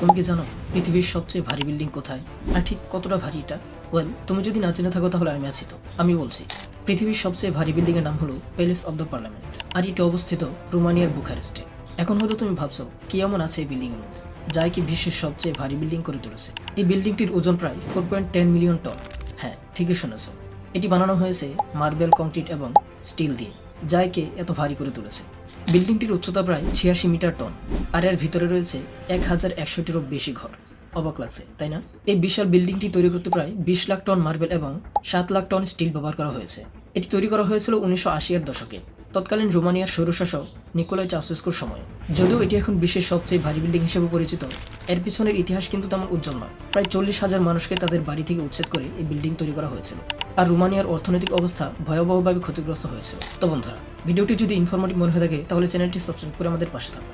তুমি কি জানো পৃথিবীর সবচেয়ে ভারী বিল্ডিং কোথায়, আর ঠিক কতটা ভারী এটা? ওয়েল, তুমি যদি না জেনে থাকো তাহলে আমি আছি তো, আমি বলছি। পৃথিবীর সবচেয়ে ভারী বিল্ডিং এর নাম হলো প্যালেস অব দ্য পার্লামেন্ট, আর এটি অবস্থিত রোমানিয়ার বুখারেস্টে। এখন হয়তো তুমি ভাবছো কি এমন আছে এই বিল্ডিং এর মধ্যে যা কি বিশ্বের সবচেয়ে ভারী বিল্ডিং করে তুলেছে। এই বিল্ডিংটির ওজন প্রায় 4.10 মিলিয়ন টন। হ্যাঁ, ঠিকই শুনেছো। এটি বানানো হয়েছে মার্বেল, কংক্রিট এবং স্টিল দিয়ে, যা একে এত ভারী করে তুলেছে। বিল্ডিংটির উচ্চতা প্রায় 86 মিটার টন, আর এর ভিতরে রয়েছে 1100-টিরও বেশি ঘর। অবাক লাগছে, তাই না? এই বিশাল বিল্ডিংটি তৈরি করতে প্রায় 20 লাখ টন মার্বেল এবং 7 লাখ টন স্টিল ব্যবহার করা হয়েছে। এটি তৈরি করা হয়েছিল 1980-এর দশকে, তৎকালীন রোমানিয়ার স্বৈরশাসক নিকোলাই চাউসেস্কুর সময়ে। যদিও এটি এখন বিশ্বের সবচেয়ে ভারী বিল্ডিং হিসেবে পরিচিত, এর পিছনের ইতিহাস কিন্তু তেমন উজ্জ্বল নয়। প্রায় 40,000 মানুষকে তাদের বাড়ি থেকে উচ্ছেদ করে এই বিল্ডিং তৈরি করা হয়েছিল, আর রোমানিয়ার অর্থনৈতিক অবস্থা ভয়াবহভাবে ক্ষতিগ্রস্ত হয়েছিল। তো বন্ধুরা, ভিডিওটি যদি ইনফরমেটিভ মনে হয়ে থাকে তাহলে চ্যানেলটি সাবস্ক্রাইব করে আমাদের পাশে থাকুন।